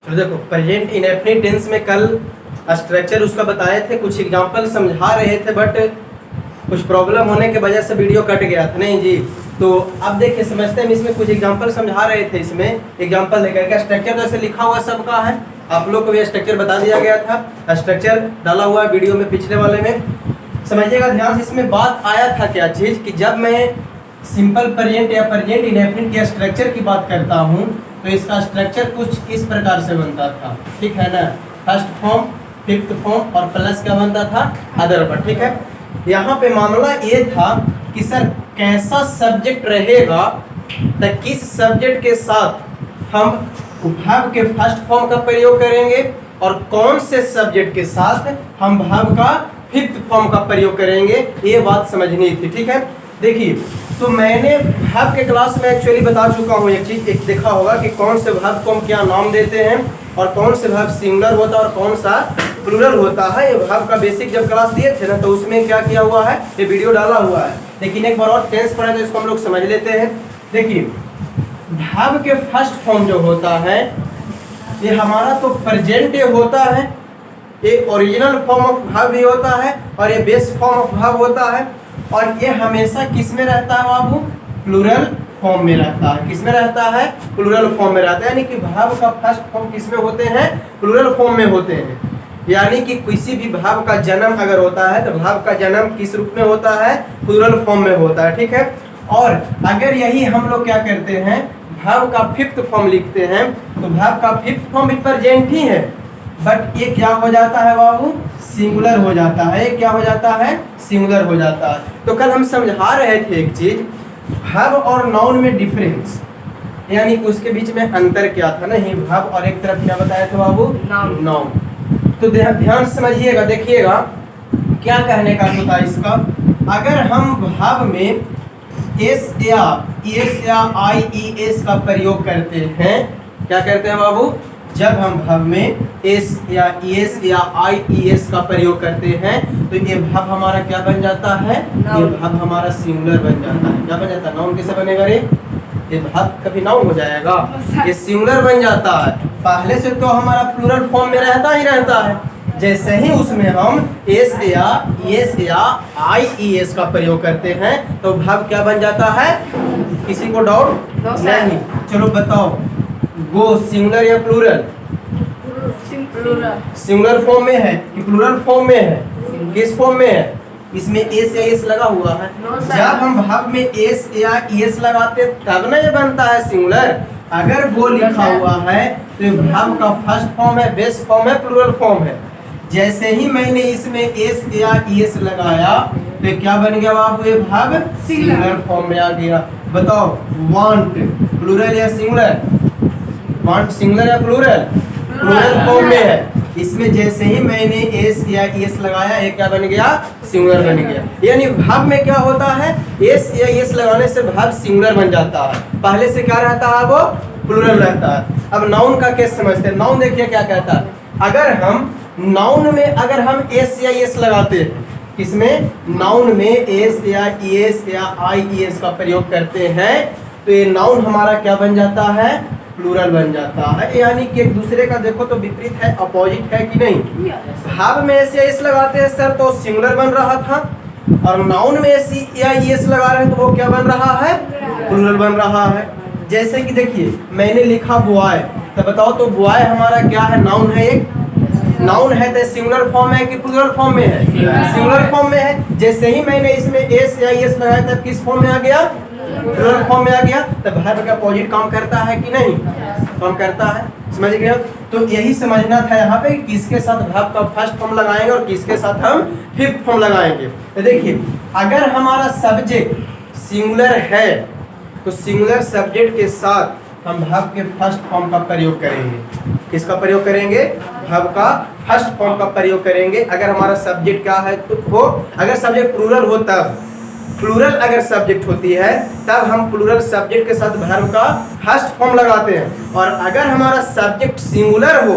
तो देखो present indefinite tense में कल स्ट्रक्चर उसका बताए थे, कुछ एग्जांपल समझा रहे थे, बट कुछ प्रॉब्लम होने की वजह से वीडियो कट गया था। नहीं जी, तो अब देखिए समझते हैं, इसमें कुछ एग्जांपल समझा रहे थे। इसमें एग्जांपल लेकर के स्ट्रक्चर जैसे लिखा हुआ सबका है, आप लोग को भी स्ट्रक्चर बता दिया गया था, स्ट्रक्चर डाला हुआ है वीडियो में पिछले वाले में। समझिएगा ध्यान से, इसमें बात आया था क्या चीज़ कि जब मैं सिंपल प्रेजेंट या प्रेजेंट इंडेफिनिट के स्ट्रक्चर की बात करता हूँ तो इसका स्ट्रक्चर कुछ इस प्रकार से बनता था, ठीक है ना। फर्स्ट फॉर्म, फिफ्थ फॉर्म और प्लस क्या बनता था, अदर पर, ठीक है। यहाँ पे मामला ये था कि सर कैसा सब्जेक्ट रहेगा तो किस सब्जेक्ट के साथ हम वर्ब के फर्स्ट फॉर्म का प्रयोग करेंगे और कौन से सब्जेक्ट के साथ हम वर्ब का फिफ्थ फॉर्म का प्रयोग करेंगे, ये बात समझनी थी, ठीक है। देखिए, तो मैंने वर्ब के क्लास में एक्चुअली बता चुका हूँ एक चीज़, एक देखा होगा कि कौन से वर्ब को हम क्या नाम देते हैं और कौन से वर्ब सिंगुलर होता है और कौन सा प्लूरल होता है। ये वर्ब का बेसिक जब क्लास दिए थे ना, तो उसमें क्या किया हुआ है, ये वीडियो डाला हुआ है। लेकिन एक बार और टेंस पढ़े तो इसको हम लोग समझ लेते हैं। देखिए, वर्ब के फर्स्ट फॉर्म जो होता है ये हमारा तो प्रेजेंट होता है, ये ओरिजिनल फॉर्म ऑफ वर्ब भी होता है और ये बेस फॉर्म ऑफ वर्ब होता है, और ये हमेशा किस में रहता है बाबू, प्लूरल फॉर्म में रहता है। किस में रहता है, प्लूरल फॉर्म में रहता है। यानी कि वर्ब का फर्स्ट फॉर्म किस में होते हैं, प्लूरल फॉर्म में होते हैं। यानी कि किसी भी वर्ब का जन्म अगर होता है तो वर्ब का जन्म किस रूप में होता है, प्लूरल फॉर्म में होता है, ठीक है। और अगर यही हम लोग क्या करते हैं, वर्ब का फिफ्थ फॉर्म लिखते हैं तो वर्ब का फिफ्थ फॉर्म भी प्रेजेंट ही है, बट ये क्या हो जाता है बाबू, सिंगुलर हो जाता है। ये क्या हो जाता है, सिंगुलर हो जाता है। तो कल हम समझा रहे थे एक चीज, वर्ब और नाउन में डिफरेंस, यानी कि उसके बीच में अंतर क्या था। नहीं, वर्ब और एक तरफ क्या बताया था बाबू, नाउन। तो ध्यान समझिएगा, देखिएगा क्या कहने का होता है इसका। अगर हम वर्ब में एस या ईएस या आईईएस का प्रयोग करते हैं, क्या करते हैं बाबू, जब हम वर्ब में एस या ईएस या आईईएस का प्रयोग करते हैं तो ये वर्ब हमारा क्या बन जाता है, ये वर्ब हमारा सिंगुलर बन जाता है। क्या बन जाता है, नाउन कैसे बनेगा रे, ये वर्ब कभी नाउन हो जाएगा, ये सिंगुलर बन जाता है। पहले से तो हमारा प्लूरल फॉर्म में रहता ही रहता है, जैसे ही उसमें हम एस या ईएस या आईईएस का प्रयोग करते हैं तो वर्ब क्या बन जाता है, किसी को डाउट नहीं। चलो बताओ, वो सिंगुलर या प्लूरल, सिंगुलर फॉर्म में है कि प्लूरल फॉर्म में है, किस फॉर्म में है, इसमें एस या एस लगा हुआ है। जब हम वर्ब में एस या एस लगाते तब ना ये बनता है सिंगुलर। अगर वो लिखा हुआ है तो वर्ब का फर्स्ट फॉर्म है, बेस फॉर्म है, प्लूरल फॉर्म है। जैसे ही मैंने इसमें एस या एस लगाया तो क्या बन गया बाबू, ये वर्ब सिंगुलर फॉर्म में आ गया। बताओ, वांट प्लूरल या सिंगुलर, वांट सिंगुलर या प्लूरल, प्लूरल फॉर्म में है। इसमें जैसे ही मैंने एस या एस लगाया, ये क्या बन गया, सिंगुलर बन गया। यानी वर्ब में क्या होता है, एस या एस लगाने से वर्ब सिंगुलर बन जाता है, पहले से क्या रहता है, वो प्लूरल रहता है। अब नाउन का केस समझते हैं। नाउन देखिए क्या कहता है, अगर हम नाउन में अगर हम एस या एस लगाते हैं, किसमें, नाउन में एस या एस या आईईएस का प्रयोग करते हैं तो ये नाउन हमारा क्या बन जाता है, प्लूरल बन जाता है। यानी कि एक दूसरे का देखो तो विपरीत है, अपोजिट है कि नहीं। वर्ब में एस या एस लगाते हैं सर तो सिंगुलर बन रहा था, और नाउन में एस या एस लगा रहे हैं तो वो क्या बन रहा है, प्लूरल बन रहा है। जैसे कि देखिए मैंने लिखा बॉय, तो बताओ तो बॉय हमारा क्या है, नाउन है, एक नाउन है तो सिंगुलर फॉर्म है कि प्लूरल फॉर्म में है, सिंगुलर फॉर्म में है। जैसे ही मैंने इसमें एस या एस लगाया तब किस फॉर्म में आ गया, प्लूरल फॉर्म में आ गया। तब वर्ब का अपोजिट काम करता है कि नहीं, काम करता है, समझ गए। तो यही समझना था यहाँ पे, किसके साथ वर्ब का फर्स्ट फॉर्म लगाएंगे और किसके साथ हम फिफ्थ फॉर्म लगाएंगे। तो देखिए, अगर हमारा सब्जेक्ट सिंगुलर है तो सिंगुलर सब्जेक्ट के साथ हम वर्ब के फर्स्ट फॉर्म का प्रयोग करेंगे। किसका प्रयोग करेंगे, वर्ब का फर्स्ट फॉर्म का प्रयोग करेंगे। अगर हमारा सब्जेक्ट क्या है तो वो, अगर सब्जेक्ट प्लूरल हो तब, प्लूरल अगर सब्जेक्ट होती है तब हम प्लूरल सब्जेक्ट के साथ वर्ब का फर्स्ट फॉर्म लगाते हैं, और अगर हमारा सब्जेक्ट सिंगुलर हो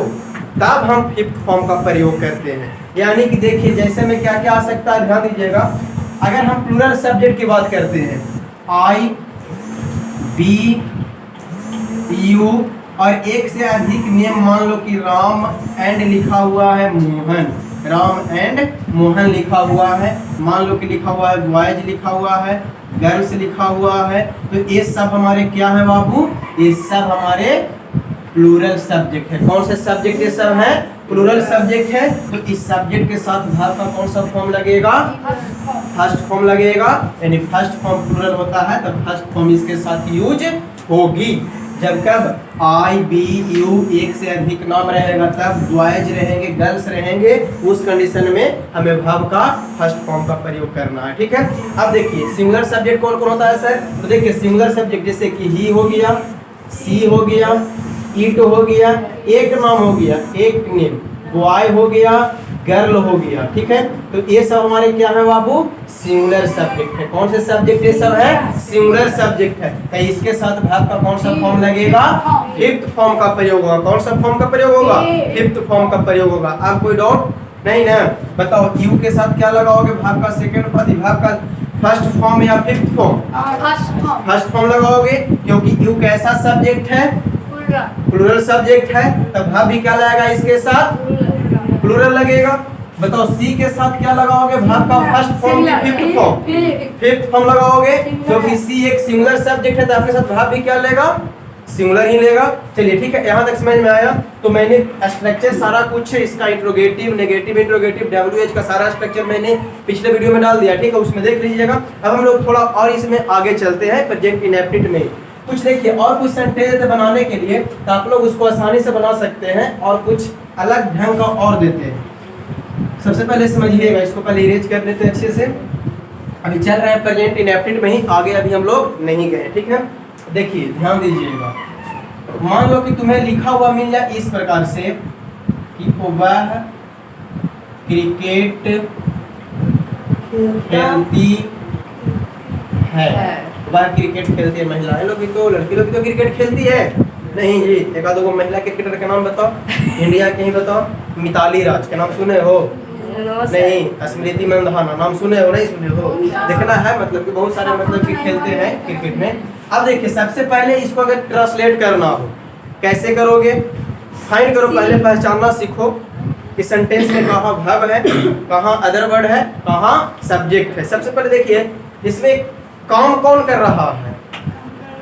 तब हम फिफ्थ फॉर्म का प्रयोग करते हैं। यानी कि देखिए जैसे में क्या क्या आ सकता है, ध्यान दीजिएगा। अगर हम प्लूरल सब्जेक्ट की बात करते हैं, आई, बी, यू, और एक से अधिक नेम, मान लो कि राम एंड लिखा हुआ है मोहन, राम एंड मोहन लिखा हुआ है, मान लो कि लिखा हुआ है बॉयज लिखा हुआ है, गर्ल्स लिखा हुआ है, तो ये सब हमारे क्या है बाबू, ये सब हमारे प्लूरल सब्जेक्ट है। कौन से सब्जेक्ट ये सब है, प्लूरल सब्जेक्ट है। तो इस सब्जेक्ट के साथ वर्ब का कौन सा फॉर्म लगेगा, फर्स्ट फॉर्म लगेगा, यानी फर्स्ट फॉर्म प्लूरल होता है तब फर्स्ट फॉर्म इसके साथ यूज होगी। जब कब आई बी यू एक से अधिक नाम रहेगा, तब बॉयज रहेंगे, गर्ल्स रहेंगे, उस कंडीशन में हमें वर्ब का फर्स्ट फॉर्म का प्रयोग करना है। ठीक है, अब देखिए सिंगुलर सब्जेक्ट कौन कौन होता है सर, तो देखिए सिंगुलर सब्जेक्ट जैसे कि ही हो गया, सी हो गया, इट हो गया, एक नाम हो गया, एक नेम, बॉय हो गया, गर्ल हो गया। ठीक है, तो ये सब हमारे क्या है बाबू, सिंगुलर सब्जेक्ट है। कौन से सब्जेक्ट ये सब है, सिंगुलर सब्जेक्ट है। तो इसके साथ वर्ब का कौन सा फॉर्म लगेगा, फिफ्थ फॉर्म का प्रयोग होगा। कौन सा फॉर्म का प्रयोग होगा, फिफ्थ फॉर्म का प्रयोग होगा। अब कोई डाउट नहीं ना, बताओ यू के साथ क्या लगाओगे, वर्ब का सेकंड वर्ब का फर्स्ट फॉर्म या फिफ्थ फॉर्म, फर्स्ट फॉर्म लगाओगे, क्योंकि यू कैसा सब्जेक्ट है, प्लूरल सब्जेक्ट है, तब वर्ब भी क्या लगेगा इसके साथ, प्लूरल लगेगा। बताओ सी के साथ क्या लगाओगे, वर्ब का फर्स्ट फॉर्म की फिफ्थ फॉर्म, फिफ्थ फॉर्म लगाओगे, क्योंकि सी एक सिंगुलर सब्जेक्ट है तो आपके साथ वर्ब भी क्या लेगा, सिंगुलर ही लेगा। चलिए ठीक है, यहाँ तक समझ में आया। तो मैंने स्ट्रक्चर सारा कुछ इसका इंट्रोगेटिव, नेगेटिव, इंट्रोगेटिव, WH का सारा स्ट्रक्चर मैंने पिछले वीडियो में डाल दिया। ठीक है, उसमें देख लीजिएगा। अब हम लोग थोड़ा और इसमें आगे चलते हैं प्रेजेंट इंडेफिनिट में। कुछ देखिए और कुछ सेंटेंस बनाने के लिए तो आप लोग उसको आसानी से बना सकते हैं और कुछ अलग ढंग का और देते हैं। सबसे पहले समझिएगा, इसको पहले इरेज कर लेते हैं अच्छे से। अभी चल रहे हैं प्रेजेंट इंडेफिनिट में ही, आगे अभी हम लोग नहीं गए। ठीक है, देखिए ध्यान दीजिएगा। मान लो कि तुम्हें लिखा हुआ मिल जाए इस प्रकार से कि वह क्रिकेट खेलती है, वह क्रिकेट खेलती है। महिलाएं लोग भी तो, लड़की लोग भी तो क्रिकेट खेलती है नहीं जी। एक आधो महिला क्रिकेटर का नाम बताओ, इंडिया के ही बताओ। मिताली राज के नाम सुने हो, नहीं। स्मृति मंधाना नाम सुने हो, नहीं सुने हो। देखना है मतलब कि बहुत सारे मतलब कि खेलते हैं क्रिकेट में। अब देखिए सबसे पहले इसको अगर ट्रांसलेट करना हो कैसे करोगे, फाइंड करो, पहले पहचानना सीखो कि सेंटेंस में कहाँ वर्ब है, कहाँ अदर वर्ड है, कहाँ सब्जेक्ट है। सबसे पहले देखिए इसमें काम कौन कर रहा है,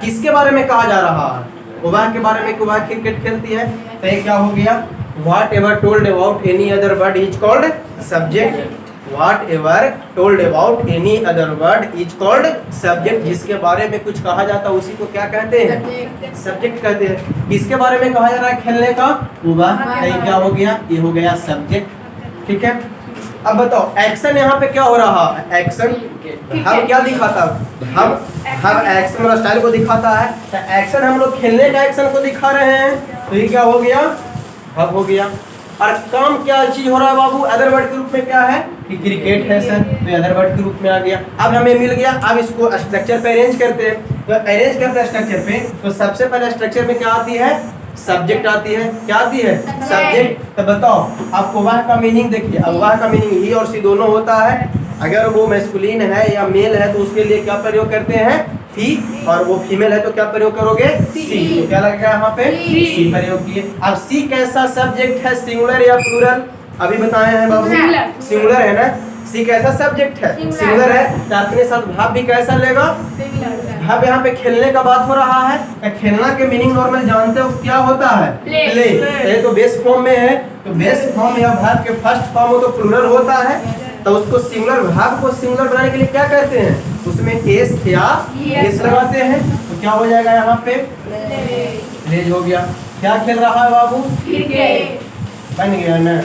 किसके बारे में कहा जा रहा है, वह के बारे में कि वह क्रिकेट खेलती है। तो ये क्या हो गया, whatever told about any other word is called subject, whatever told about any other word is called subject। जिसके बारे में कुछ कहा जाता है उसी को क्या कहते हैं, सब्जेक्ट कहते हैं। किसके बारे में कहा जा रहा है, खेलने का, वह, ये क्या हो गया, ये हो गया सब्जेक्ट। ठीक है, अब बताओ एक्शन यहाँ पे क्या हो रहा है, एक्शन हम क्या दिखाता है, हम एक्शन और स्टाइल को दिखाता है। तो एक्शन हम लोग खेलने का एक्शन को दिखा रहे हैं, तो ये क्या हो गया, अब हो गया। और काम क्या चीज हो रहा है बाबू, अदर वर्ड के रूप में क्या है कि क्रिकेट है सर, तो अदर वर्ड के रूप में आ गया। अब हमें मिल गया, अब इसको स्ट्रक्चर पे अरेंज करते हैं। तो अरेंज करते हैं स्ट्रक्चर पे, तो सबसे पहले स्ट्रक्चर में क्या आती है, सब्जेक्ट आती है। क्या आती है, सब्जेक्ट। तो बताओ आपको वह का मीनिंग देखिए। अब वह का मीनिंग ही और सी दोनों होता है। अगर वो मैस्कुलिन है या मेल है तो उसके लिए क्या प्रयोग करते हैं, ही, और वो फीमेल है तो क्या प्रयोग करोगे, सी। तो क्या लगेगा यहाँ पे, सी प्रयोग किए। अब सी कैसा सब्जेक्ट है, सिंगुलर या प्लूरल, अभी बताए हैं बाबू, सिंगुलर है ना। सी कैसा सब्जेक्ट है, सिंगुलर है, तो अपने साथ भाव भी कैसा लेगा, भाव। यहाँ पे खेलने का बात हो रहा है, खेलना के मीनिंग नॉर्मल जानते हो क्या होता है, प्ले। ये तो बेस फॉर्म में है, तो बेस फॉर्म या भाव के फर्स्ट फॉर्म हो तो प्लूरल होता है। तो उसको सिंगुलर, भाव को सिंगुलर बनाने के लिए क्या करते हैं, उसमें एस या एस लगाते हैं। तो क्या हो जाएगा यहाँ पे, प्लेज हो गया। क्या खेल रहा है बाबू, क्रिकेट। बन गया ना,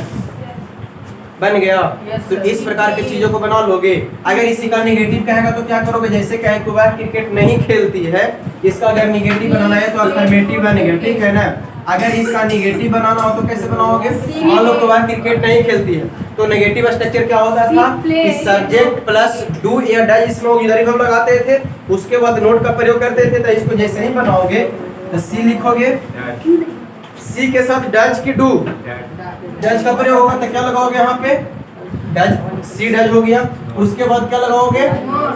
बन गया। तो इस प्रकार की चीजों को बना लोगे। अगर इसी का निगेटिव कहेगा तो क्या करोगे, जैसे कहे कि वह क्रिकेट नहीं खेलती है, इसका अगर निगेटिव बनाना है तो अफर्मेटिव बनेगा। ठीक है ना। अगर इसका निगेटिव बनाना हो तो कैसे बनाओगे, मान लो कि वह क्रिकेट नहीं खेलती है, तो नेगेटिव स्ट्रक्चर क्या होता था कि सब्जेक्ट प्लस डू या डज, इसमें ऑक्सिलरी वर्ब लगाते थे, उसके बाद नोट का प्रयोग करते थे। तो इसको जैसे ही बनाओगे तो सी लिखोगे, सी के साथ डज की डू, डज का प्रयोग होगा तो क्या लगाओगे यहाँ पे, डज, सी डज हो गया। उसके बाद क्या लगाओगे,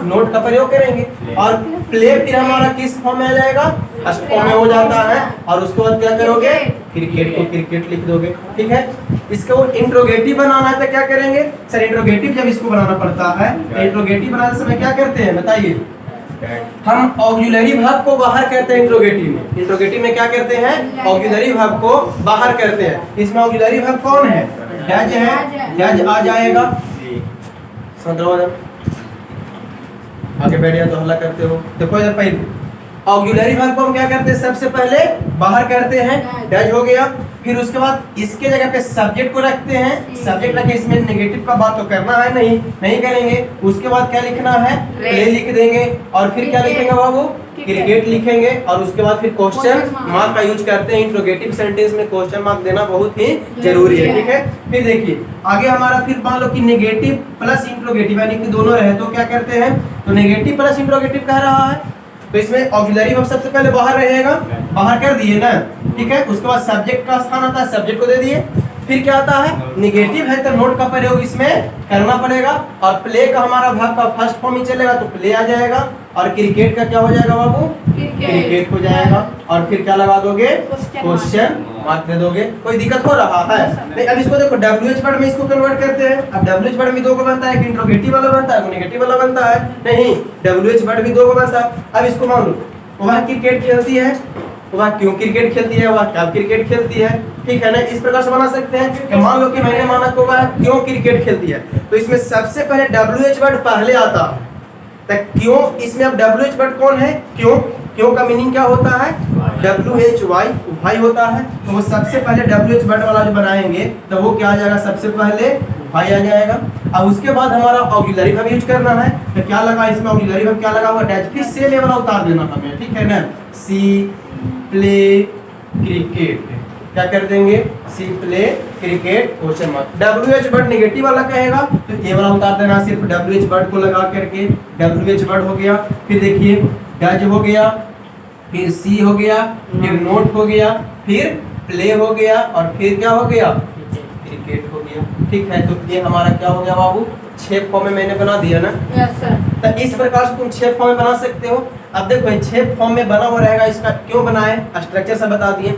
नोट का प्रयोग करेंगे। और प्ले फिर हमारा किस फॉर्म में आ जाएगा, फर्स्ट फॉर्म में हो जाता है, और उसके बाद क्या करोगे, क्रिकेट को क्रिकेट लिख दोगे। ठीक है, इसको इंट्रोगेटिव बनाना है तो क्या करेंगे सर, इंट्रोगेटिव जब इसको बनाना पड़ता है तो इंट्रोगेटिव बनाने समय क्या करते हैं बताइए, हम ऑक्सिलरी वर्ब को बाहर करते हैं इंट्रोगेटिव में। इंट्रोगेटिव में क्या करते हैं, ऑक्सिलरी वर्ब को बाहर करते हैं। इसमें ऑक्सिलरी वर्ब कौन है, डज है, डज आ जाएगा। आगे बैठ गया तो हल्ला करते हो। देखो इधर पहले ऑक्सिलरी वर्ब को हम क्या करते हैं, सबसे पहले बाहर करते हैं, डज हो गया। फिर उसके बाद इसके जगह पे सब्जेक्ट को रखते हैं, सब्जेक्ट रखे, इसमें नेगेटिव का बात तो करना है नहीं करेंगे। उसके बाद क्या लिखना है, प्ले लिख देंगे, और फिर क्या लिखेंगे बाबू, क्रिकेट लिखेंगे। और उसके बाद फिर क्वेश्चन मार्क का यूज करते हैं। इंट्रोगेटिव सेंटेंस में क्वेश्चन मार्क देना बहुत ही जरूरी है। ठीक है, फिर देखिए आगे हमारा, फिर मान लो कि नेगेटिव प्लस इंट्रोगेटिव यानी कि दोनों रहे तो क्या करते हैं, तो नेगेटिव प्लस इंट्रोगेटिव कह रहा है तो इसमें ऑक्सिलरी वर्ब सबसे पहले बाहर रहेगा, बाहर कर दिए ना। ठीक है, उसके बाद सब्जेक्ट का स्थान आता है, सब्जेक्ट को दे दिए। फिर क्या आता है, नेगेटिव है तो नोट का प्रयोग इसमें करना पड़ेगा, और प्ले का हमारा भाग का फर्स्ट फॉर्म ही चलेगा तो प्ले आ जाएगा, और क्रिकेट का क्या हो जाएगा बाबू, क्रिकेट हो जाएगा। और फिर क्या लगा दोगे, क्वेश्चन मार्क दे दोगे। कोई दिक्कत हो रहा है नहीं? अब इसको देखो WH वर्ड में इसको कन्वर्ट करते हैं। अब WH वर्ड भी दो को बनता है, एक इंट्रोगेटिव वाला बनता है, एक नेगेटिव वाला बनता है। नहीं, WH वर्ड भी दो को बनता है। अब इसको मान लो वह क्रिकेट खेलती है, वह क्यों क्रिकेट खेलती है, वह कब क्रिकेट खेलती है। ठीक है ना, इस प्रकार से बना सकते हैं कि मान लो कि मैंने माना कि वह क्यों क्रिकेट खेलती है, तो इसमें सबसे पहले WH वर्ड पहले आता है। तो क्यों, इसमें अब WH वर्ड कौन है, क्यों, क्यों का मीनिंग क्या होता है, WHY भाई होता है। तो वो सबसे पहले WH वर्ड वाला जो बनाएंगे तो वो क्या आ जाएगा, सबसे पहले भाई आ जाएगा। अब उसके बाद हमारा ऑक्सिलरी वर्ब यूज करना है, तो क्या लगा इसमें, ऑक्सिलरी वर्ब क्या लगा हुआ, डैश, फिर से लेवल उतार देना हमें। ठीक है ना, सी प्ले क्रिकेट, क्या कर देंगे, see play cricket question mark. WH word negative वाला कहेगा तो ये वाला उतार देना, सिर्फ WH वर्ड को लगा करके WH वर्ड हो गया। फिर देखिए डज हो गया, फिर सी हो गया, फिर नोट हो गया, फिर प्ले हो गया, और फिर क्या हो गया, क्रिकेट हो गया। ठीक है, तो ये हमारा क्या हो गया बाबू, 6 फॉर्म में मैंने बना दिया ना। Yes sir. तो इस प्रकार से तुम 6 फॉर्म में बना सकते हो। अब देखो 6 फॉर्म में बना हुआ रहेगा, इसका क्यों बनाए, स्ट्रक्चर से बता दिए।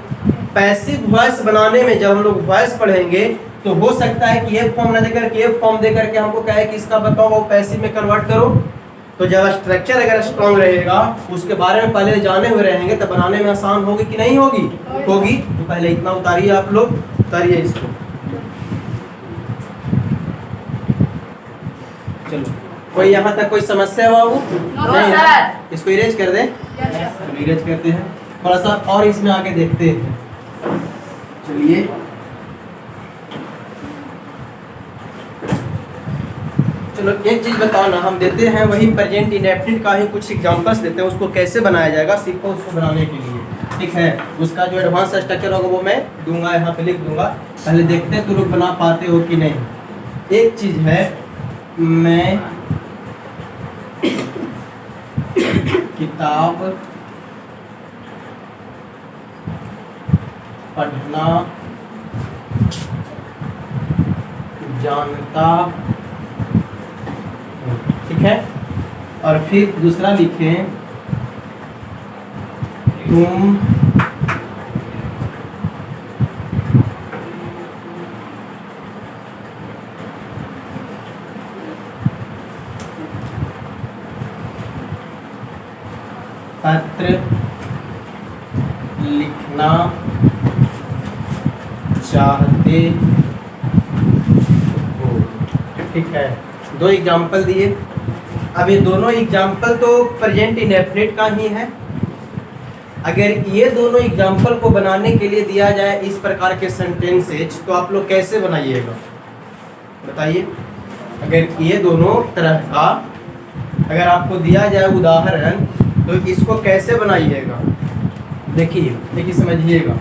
पैसिव वॉइस बनाने में जब हम लोग वॉइस पढ़ेंगे तो हो सकता है कि ये फॉर्म ना देकर के ये फॉर्म देकर के हमको कहे कि इसका बताओ वो पैसिव में कन्वर्ट करो। तो जब स्ट्रक्चर अगर स्ट्रॉन्ग रहेगा, उसके बारे में पहले जाने हुए रहेंगे, तो बनाने में आसान होगी कि नहीं होगी, होगी। तो पहले इतना उतारिए, आप लोग उतारिए इसको। चलो, कोई यहाँ तक कोई समस्या है बाबू? नहीं है? इसको इरेज कर दें, इरेज करते हैं, थोड़ा सा और इसमें आगे देखते हैं। चलिए, चलो एक चीज बताओ ना, हम देते हैं वही प्रेजेंट इंडेफिनिट का ही कुछ एग्जांपल्स देते हैं, उसको कैसे बनाया जाएगा सीखो उसको बनाने के लिए। ठीक है, उसका जो एडवांस स्ट्रक्चर होगा वो मैं दूंगा, यहाँ पे लिख दूंगा। पहले देखते हैं तो लोग बना पाते हो कि नहीं। एक चीज है, मैं किताब पढ़ना जानता, ठीक है। और फिर दूसरा लिखें, तुम पत्र लिखना चाहते हो। ठीक है, 2 एग्जाम्पल दिए। अब ये दोनों एग्जाम्पल तो प्रेजेंट इंडेफिनिट का ही है। अगर ये दोनों एग्जाम्पल को बनाने के लिए दिया जाए इस प्रकार के सेंटेंसेज, तो आप लोग कैसे बनाइएगा बताइए। अगर ये दोनों तरह का अगर आपको दिया जाए उदाहरण, तो इसको कैसे बनाइएगा, देखिए देखिए समझिएगा।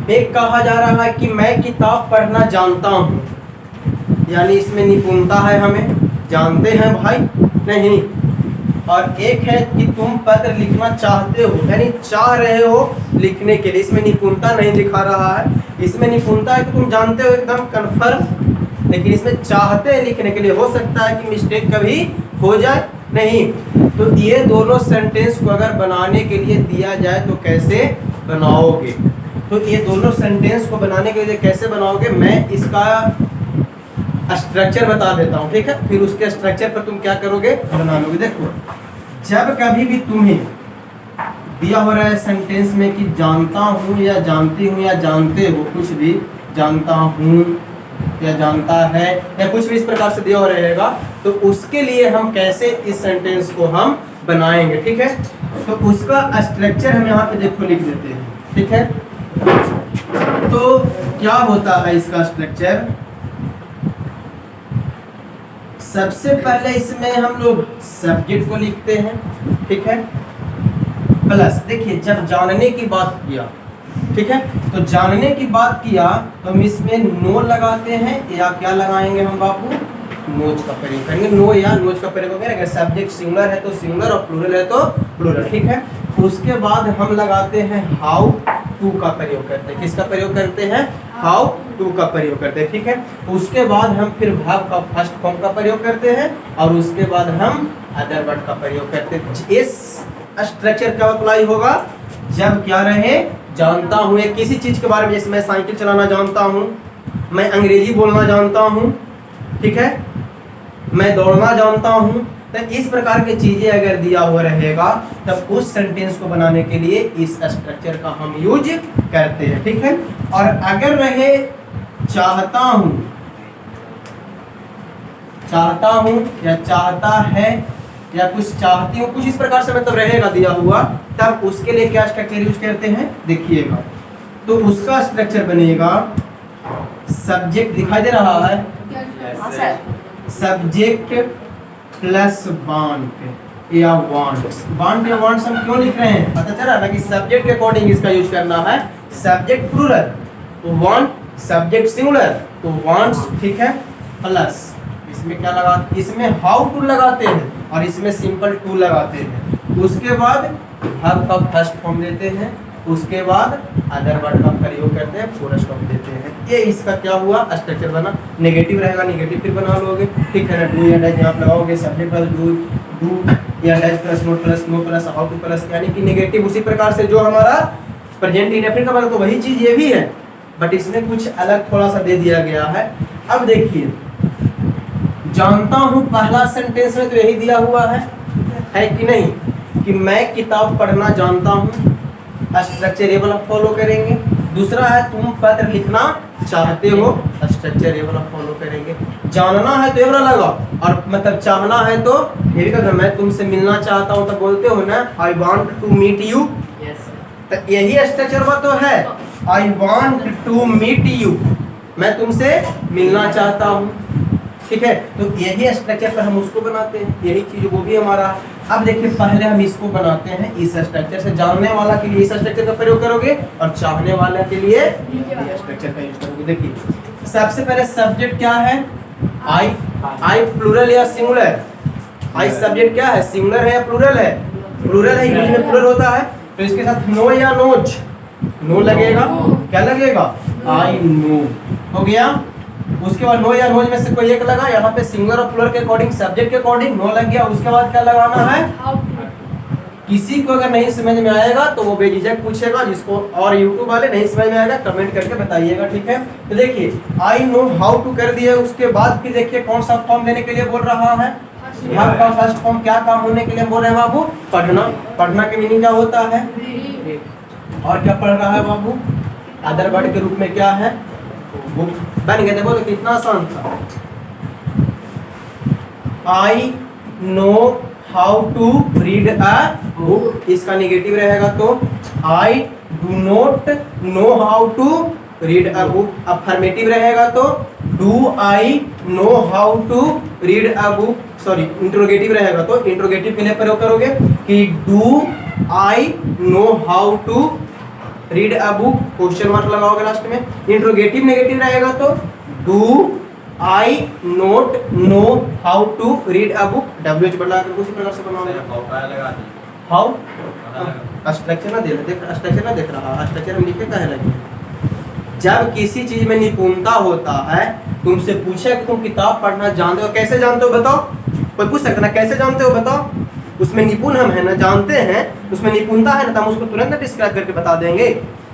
एक कहा जा रहा है कि मैं किताब पढ़ना जानता हूँ, यानी इसमें निपुणता है, हमें जानते हैं भाई नहीं। और एक है कि तुम पत्र लिखना चाहते हो, यानी चाह रहे हो लिखने के लिए, इसमें निपुणता नहीं दिखा रहा है। इसमें निपुणता है कि तुम जानते हो एकदम कन्फर्म, लेकिन इसमें चाहते हैं लिखने के लिए। हो सकता है कि मिस्टेक कभी हो जाए, नहीं। तो ये दोनों सेंटेंस को अगर बनाने के लिए दिया जाए तो कैसे बनाओगे, तो ये दोनों सेंटेंस को बनाने के लिए कैसे बनाओगे, मैं इसका स्ट्रक्चर बता देता हूँ, ठीक है। फिर उसके स्ट्रक्चर पर तुम क्या करोगे, बना लोगे। देखो, जब कभी भी तुम्हें दिया हो रहा है सेंटेंस में कि जानता हूँ या जानती हूँ या जानते हो, कुछ भी, जानता हूँ या जानता है या कुछ भी इस प्रकार से दिया हो रहेगा, तो उसके लिए हम कैसे इस सेंटेंस को हम बनाएंगे, ठीक है। तो उसका स्ट्रक्चर हम यहाँ पे देखो लिख देते हैं, ठीक है। तो क्या होता है इसका स्ट्रक्चर, सबसे पहले इसमें हम लोग सब्जेक्ट को लिखते हैं, ठीक है, प्लस देखिए जब जानने की बात किया, ठीक है, तो जानने की बात किया तो हम इसमें नो लगाते हैं या क्या लगाएंगे हम बाबू, नोज का प्रयोग करेंगे। नो या नोज का प्रयोग करेंगे। सब्जेक्ट सिंगुलर है तो सिंगुलर और प्लूरल है तो प्लूरल, ठीक है। उसके बाद हम लगाते हैं हाउ टू का प्रयोग करते हैं। किसका प्रयोग करते हैं, हाउ टू का प्रयोग करते हैं, ठीक है। उसके बाद हम फिर वर्ब का फर्स्ट फॉर्म का प्रयोग करते हैं और उसके बाद हम अदर वर्ड का प्रयोग करते हैं। इस स्ट्रक्चर का अप्लाई होगा जब क्या रहे, जानता हूँ एक किसी चीज के बारे में, जैसे मैं साइकिल चलाना जानता हूँ, मैं अंग्रेजी बोलना जानता हूँ, ठीक है, मैं दौड़ना जानता हूँ। तो इस प्रकार की चीजें अगर दिया हुआ रहेगा तब उस सेंटेंस को बनाने के लिए इस स्ट्रक्चर का हम यूज करते हैं, ठीक है। और अगर रहे चाहता हूँ, चाहता हूँ या चाहता है या कुछ चाहती हूँ, कुछ इस प्रकार से मतलब रहेगा दिया हुआ, तब उसके लिए क्या स्ट्रक्चर यूज करते हैं, देखिएगा। तो उसका स्ट्रक्चर बनेगा, सब्जेक्ट दिखाई दे रहा है, सब्जेक्ट प्लस वांट या वांट्स। वांट या वांट्स हम क्यों लिख रहे हैं, पता चला ना कि सब्जेक्ट के अकॉर्डिंग इसका यूज करना है। सब्जेक्ट प्लूरल तो वांट, सब्जेक्ट सिंगुलर तो वांट्स, ठीक है, प्लस इसमें क्या लगा, इसमें हाउ टू लगाते हैं और इसमें सिंपल टू लगाते हैं। उसके बाद वर्ब का फर्स्ट फॉर्म देते हैं, उसके बाद अदर वर्ड का प्रयोग करते हैं, फुल स्टॉप देते हैं। ये इसका क्या हुआ, स्ट्रक्चर बना। नेगेटिव रहेगा, नेगेटिव फिर बना लोगे, ठीक है ना। डू या डज यहाँ लगाओगे, सब्जेक्ट प्लस डू या does plus no plus how to plus, यानी कि नेगेटिव। उसी प्रकार से जो हमारा प्रेजेंट इंडेफिनिट का मतलब तो वही चीज ये भी है, बट इसमें कुछ अलग थोड़ा सा दे दिया गया है। अब देखिए, जानता हूँ पहला सेंटेंस में तो यही दिया हुआ है कि नहीं, कि मैं किताब पढ़ना जानता हूँ, स्ट्रक्चर ये वाला फॉलो करेंगे। दूसरा है तुम पत्र लिखना चाहते हो, स्ट्रक्चर ये वाला फॉलो करेंगे। जानना है तो ये वाला लगा, और मतलब चाहना है तो ये भी करना, मैं तुमसे मिलना चाहता हूँ तो बोलते हो ना I want to meet you, तो यही स्ट्रक्चर वो तो है, I want to meet you, मैं तुमसे मिलना चाहता हूँ, ठीक है। तो यही स्ट्रक्चर पर हम उसको बनाते हैं, यही चीज वो भी हमारा। अब देखिए पहले हम इसको बनाते हैं इस स्ट्रक्चर से, जानने वाला के लिए इस स्ट्रक्चर का प्रयोग करोगे और चाहने वाला के लिए ये स्ट्रक्चर का यूज करोगे। देखिए सबसे पहले सब्जेक्ट क्या है, आई प्लूरल या सिंगुलर, आई सब्जेक्ट क्या है, सिंगुलर है या प्लूरल है, प्लूरल है, इंग्लिश में प्लूरल होता है। तो इसके साथ नो या नोज, नो लगेगा, क्या लगेगा, आई नो, हो गया। उसके बाद नो या नोज में से कोई एक लगा, यहाँ पे सिंगुलर और प्लूरल के अकॉर्डिंग, सब्जेक्ट के अकॉर्डिंग नो लग गया। उसके बाद क्या लगाना है, किसी को अगर नहीं समझ में आएगा तो वो बेझिझक पूछेगा, जिसको और यूट्यूब वाले नहीं समझ में आएगा कमेंट करके बताइएगा, ठीक है। तो देखिए आई नो हाउ टू कर दिए, उसके बाद फिर देखिए कौन सा फॉर्म देने के लिए बोल रहा है, वर्ब का फर्स्ट फॉर्म क्या काम होने के लिए बोल रहे हैं बाबू, पढ़ना। पढ़ना के मीनिंग क्या होता है, और क्या पढ़ रहा है बाबू, अदर वर्ड के रूप में क्या है, बुक। बन गए थे, बोलो कितना आसान था। I know how to read a book, इसका नेगेटिव रहेगा तो I do not know how to read a book. Affirmative रहेगा तो do I know how to read a book, sorry interrogative रहेगा तो इंट्रोगेटिव के लिए प्रयोग करोगे कि do I know how to read a book, question mark लगाओगे लास्ट में। इंट्रोगेटिव नेगेटिव रहेगा तो do I not know how to read a book, WH बढ़ा कर उसी प्रकार से बनाओगे। हाउ स्ट्रक्चर ना स्ट्रक्चर ना देख रहा, स्ट्रक्चर हम लिखे काहे लगे। जब किसी चीज में निपुणता होता है, तुमसे पूछे कि तुम किताब पढ़ना जानते हो, कैसे जानते हो बताओ, कोई पूछ सकता ना कैसे जानते हो बताओ, उसमें निपुण हम है ना, जानते हैं उसमें निपुणता है ना, तो हम उसको तुरंत डिस्क्राइब करके बता देंगे,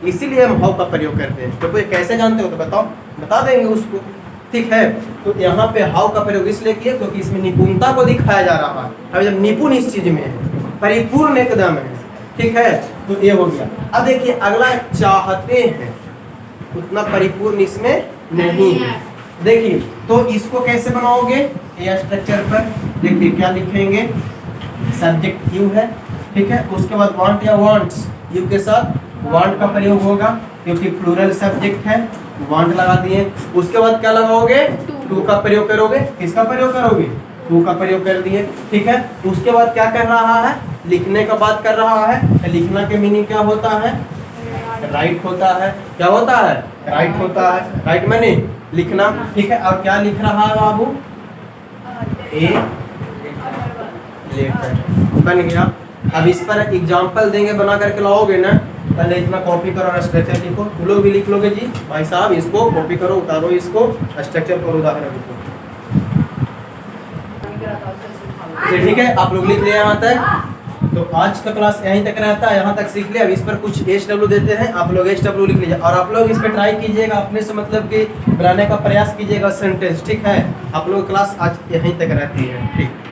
इसीलिए हम हाउ का प्रयोग करते हैं। तो कोई कैसे जानते हो तो बताओ, बता देंगे उसको, ठीक है। तो यहाँ पे हाउ का प्रयोग इसलिए किया क्योंकि इसमें निपुणता को दिखाया जा रहा है। अब जब निपुण इस चीज में है, परिपूर्ण एकदम है, ठीक है, तो ये हो गया। अब देखिए अगला, चाहते हैं, उतना परिपूर्ण इसमें नहीं है। देखिए तो इसको कैसे बनाओगे, ये स्ट्रक्चर पर देखिए क्या लिखेंगे, सब्जेक्ट यू है, ठीक है, उसके बाद वांट या वांट्स, यू के साथ वांट का प्रयोग होगा क्योंकि प्लूरल सब्जेक्ट है, वांट लगा दिए। उसके बाद क्या लगाओगे, टू का प्रयोग करोगे, किसका प्रयोग करोगे, टू का प्रयोग कर दिए, ठीक है। उसके बाद क्या कर रहा है, लिखने का बात कर रहा है। लिखना के मीनिंग क्या होता है, राइट होता है, क्या होता है, राइट होता है, राइट मैंने लिखना, ठीक है। और क्या लिख रहा है बाबू, ए लेटर, बन गया। अब इस पर एग्जांपल देंगे, बना करके लाओगे ना, पहले इतना कॉपी करो और स्ट्रक्चर लिखो, तुम लोग भी लिख लोगे जी भाई साहब, इसको कॉपी करो, उतारो इसको, स्ट्रक्चर पर उदाहरण लिखो, ठीक है। आप लोग लिख लिया यहाँ तक, तो आज का क्लास यहीं तक रहता है, यहाँ तक सीख लिया। अब इस पर कुछ HW देते हैं, आप लोग HW लिख लीजिए और आप लोग इस पर ट्राई कीजिएगा, अपने से मतलब कि बनाने का प्रयास कीजिएगा सेंटेंस, ठीक है। आप लोग क्लास आज यहीं तक रहती है, ठीक।